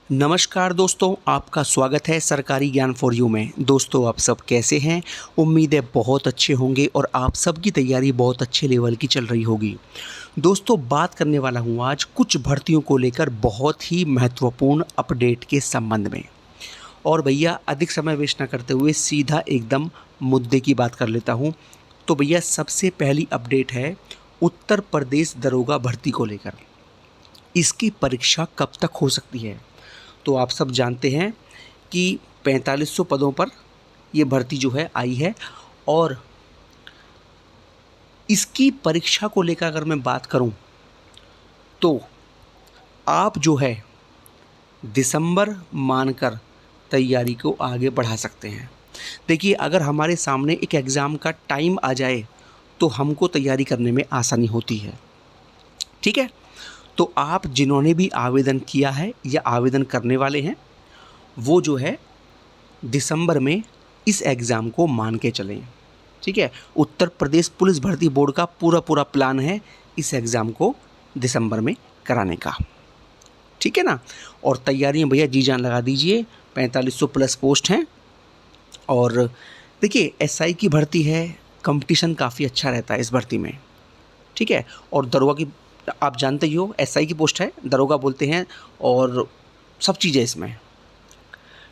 नमस्कार दोस्तों, आपका स्वागत है सरकारी ज्ञान फॉर यू में। दोस्तों, आप सब कैसे हैं? उम्मीद है बहुत अच्छे होंगे और आप सबकी तैयारी बहुत अच्छे लेवल की चल रही होगी। दोस्तों, बात करने वाला हूँ आज कुछ भर्तियों को लेकर बहुत ही महत्वपूर्ण अपडेट के संबंध में। और भैया अधिक समय वेस्ट ना करते हुए सीधा एकदम मुद्दे की बात कर लेता हूँ। तो भैया सबसे पहली अपडेट है उत्तर प्रदेश दरोगा भर्ती को लेकर। इसकी परीक्षा कब तक हो सकती है? तो आप सब जानते हैं कि 4500 पदों पर ये भर्ती जो है आई है। और इसकी परीक्षा को लेकर अगर मैं बात करूं तो आप जो है दिसंबर मानकर तैयारी को आगे बढ़ा सकते हैं। देखिए, अगर हमारे सामने एक एग्ज़ाम का टाइम आ जाए तो हमको तैयारी करने में आसानी होती है। ठीक है, तो आप जिन्होंने भी आवेदन किया है या आवेदन करने वाले हैं, वो जो है दिसंबर में इस एग्ज़ाम को मान के चलें। ठीक है, उत्तर प्रदेश पुलिस भर्ती बोर्ड का पूरा प्लान है इस एग्ज़ाम को दिसंबर में कराने का। ठीक है ना। और तैयारियां भैया जी जान लगा दीजिए, 4500 प्लस पोस्ट हैं। और देखिए, एसआई की भर्ती है, कंपटीशन काफ़ी अच्छा रहता है इस भर्ती में। ठीक है, और दरोगा की आप जानते ही हो, एसआई की पोस्ट है, दरोगा बोलते हैं, और सब चीज़ें इसमें।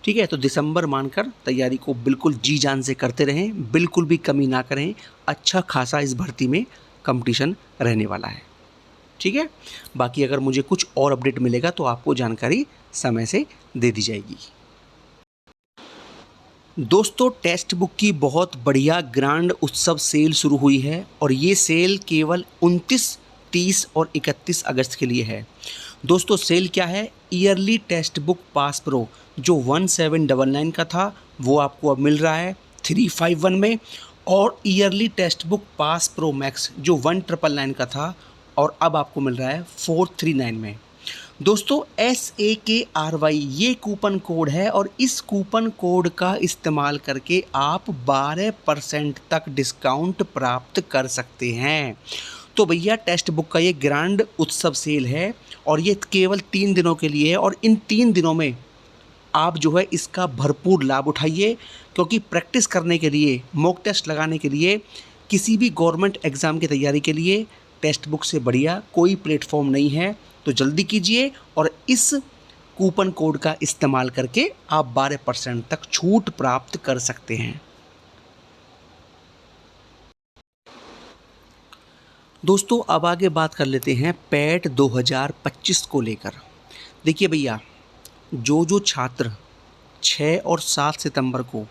ठीक है, तो दिसंबर मानकर तैयारी को बिल्कुल जी जान से करते रहें, बिल्कुल भी कमी ना करें। अच्छा खासा इस भर्ती में कंपटीशन रहने वाला है। ठीक है, बाकी अगर मुझे कुछ और अपडेट मिलेगा तो आपको जानकारी समय से दे दी जाएगी। दोस्तों, टेक्स्ट बुक की बहुत बढ़िया ग्रांड उत्सव सेल शुरू हुई है और ये सेल केवल 29, 30 और 31 अगस्त के लिए है। दोस्तों, सेल क्या है? Yearly text book pass pro जो 1799 का था वो आपको अब मिल रहा है 351 में। और yearly text book pass pro max जो 1999 का था और अब आपको मिल रहा है 439 में। दोस्तों, SAKRY ये कूपन कोड है और इस कूपन कोड का इस्तेमाल करके आप 12% तक डिस्काउंट प्राप्त कर सकते हैं। तो भैया, टेक्स्ट बुक का ये ग्रांड उत्सव सेल है और ये केवल 3 दिनों के लिए है। और इन 3 दिनों में आप जो है इसका भरपूर लाभ उठाइए, क्योंकि प्रैक्टिस करने के लिए, मॉक टेस्ट लगाने के लिए, किसी भी गवर्नमेंट एग्ज़ाम की तैयारी के लिए टेक्स्ट बुक से बढ़िया कोई प्लेटफॉर्म नहीं है। तो जल्दी कीजिए और इस कूपन कोड का इस्तेमाल करके आप 12% तक छूट प्राप्त कर सकते हैं। दोस्तों, अब आगे बात कर लेते हैं पैट 2025 को लेकर। देखिए भैया, जो छात्र 6 और 7 सितंबर को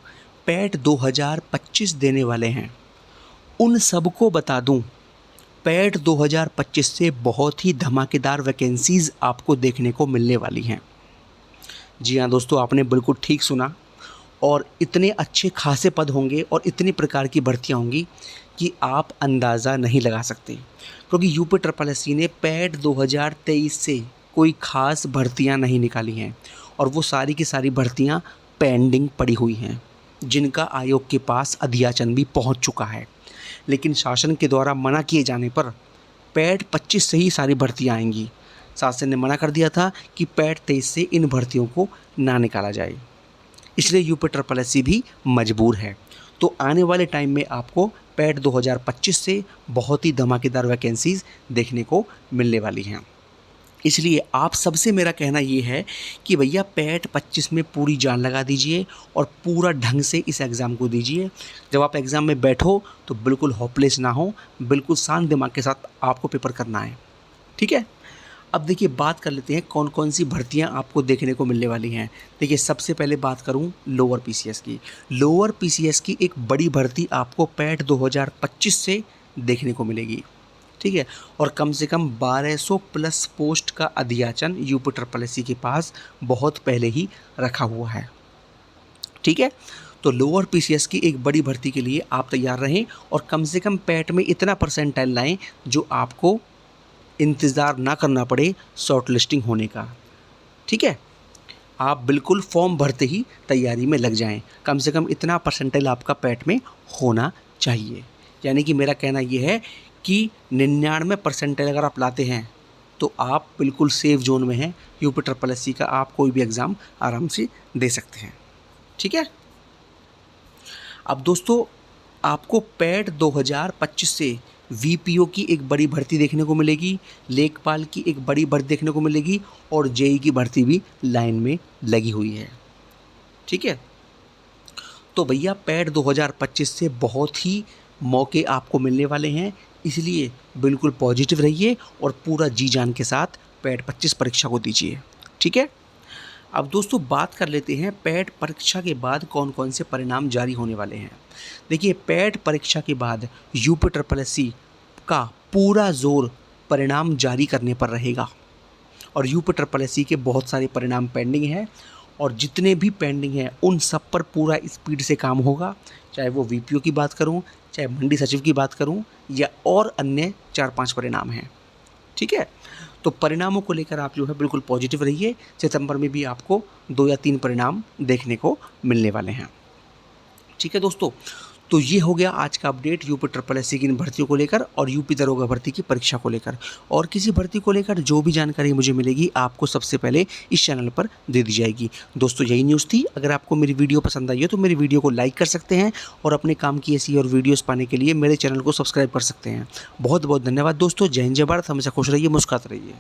पैट 2025 देने वाले हैं, उन सबको बता दूं, पैट 2025 से बहुत ही धमाकेदार वैकेंसीज़ आपको देखने को मिलने वाली हैं। जी हाँ दोस्तों, आपने बिल्कुल ठीक सुना। और इतने अच्छे खासे पद होंगे और इतनी प्रकार की भर्तियाँ होंगी कि आप अंदाज़ा नहीं लगा सकते। क्योंकि UPSSC ने पैट 2023 से कोई ख़ास भर्तियाँ नहीं निकाली हैं और वो सारी की सारी भर्तियाँ पेंडिंग पड़ी हुई हैं, जिनका आयोग के पास अध्याचन भी पहुंच चुका है। लेकिन शासन के द्वारा मना किए जाने पर पैट 25 से ही सारी भर्तियाँ आएंगी। शासन ने मना कर दिया था कि पैट 23 से इन भर्तियों को ना निकाला जाए, इसलिए UPSSC भी मजबूर है। तो आने वाले टाइम में आपको पैट 2025 से बहुत ही धमाकेदार वैकेंसीज़ देखने को मिलने वाली हैं। इसलिए आप सबसे मेरा कहना ये है कि भैया, पैट 25 में पूरी जान लगा दीजिए और पूरा ढंग से इस एग्ज़ाम को दीजिए। जब आप एग्ज़ाम में बैठो तो बिल्कुल होपलेस ना हो, बिल्कुल शांत दिमाग के साथ आपको पेपर करना है। ठीक है, अब देखिए, बात कर लेते हैं कौन कौन सी भर्तियां आपको देखने को मिलने वाली हैं। देखिए, सबसे पहले बात करूं लोअर PCS की। लोअर PCS की एक बड़ी भर्ती आपको पैट 2025 से देखने को मिलेगी। ठीक है, और कम से कम 1200 प्लस पोस्ट का अध्याचन UPSSC के पास बहुत पहले ही रखा हुआ है। ठीक है, तो लोअर PCS की एक बड़ी भर्ती के लिए आप तैयार रहें और कम से कम पैट में इतना परसेंटाइल लाएँ जो आपको इंतज़ार ना करना पड़े शॉर्ट लिस्टिंग होने का। ठीक है, आप बिल्कुल फॉर्म भरते ही तैयारी में लग जाएं। कम से कम इतना परसेंटाइल आपका पैट में होना चाहिए। यानी कि मेरा कहना ये है कि 99 परसेंटाइल अगर आप लाते हैं तो आप बिल्कुल सेफ जोन में हैं। यूपी ट्रिपल एससी का आप कोई भी एग्ज़ाम आराम से दे सकते हैं। ठीक है। अब दोस्तों आपको पैट 2025 से वीपीओ की एक बड़ी भर्ती देखने को मिलेगी, लेखपाल की एक बड़ी भर्ती देखने को मिलेगी और जेई की भर्ती भी लाइन में लगी हुई है। ठीक है। तो भैया पैट 2025 से बहुत ही मौके आपको मिलने वाले हैं, इसलिए बिल्कुल पॉजिटिव रहिए और पूरा जी जान के साथ पैट 25 परीक्षा को दीजिए। ठीक है। अब दोस्तों बात कर लेते हैं पैट परीक्षा के बाद कौन कौन से परिणाम जारी होने वाले हैं। देखिए पैट परीक्षा के बाद यूपी ट्रिपल एससी का पूरा जोर परिणाम जारी करने पर रहेगा और यूपी ट्रिपल एससी के बहुत सारे परिणाम पेंडिंग हैं और जितने भी पेंडिंग हैं उन सब पर पूरा स्पीड से काम होगा, चाहे वो वीपीओ की बात करूं, चाहे मंडी सचिव की बात करूं या और अन्य 4-5 परिणाम हैं। ठीक है। तो परिणामों को लेकर आप जो है बिल्कुल पॉजिटिव रहिए। सितंबर में भी आपको 2 या 3 परिणाम देखने को मिलने वाले हैं। ठीक है दोस्तों, तो ये हो गया आज का अपडेट यूपी ट्रिपल एससी की इन भर्तियों को लेकर और यूपी दरोगा भर्ती की परीक्षा को लेकर। और किसी भर्ती को लेकर जो भी जानकारी मुझे मिलेगी आपको सबसे पहले इस चैनल पर दे दी जाएगी। दोस्तों यही न्यूज़ थी। अगर आपको मेरी वीडियो पसंद आई हो तो मेरी वीडियो को लाइक कर सकते हैं और अपने काम की ऐसी और वीडियोज़ पाने के लिए मेरे चैनल को सब्सक्राइब कर सकते हैं। बहुत बहुत धन्यवाद दोस्तों। जय हिंद जय भारत। हमेशा खुश रहिए, मुस्कुराते रहिए।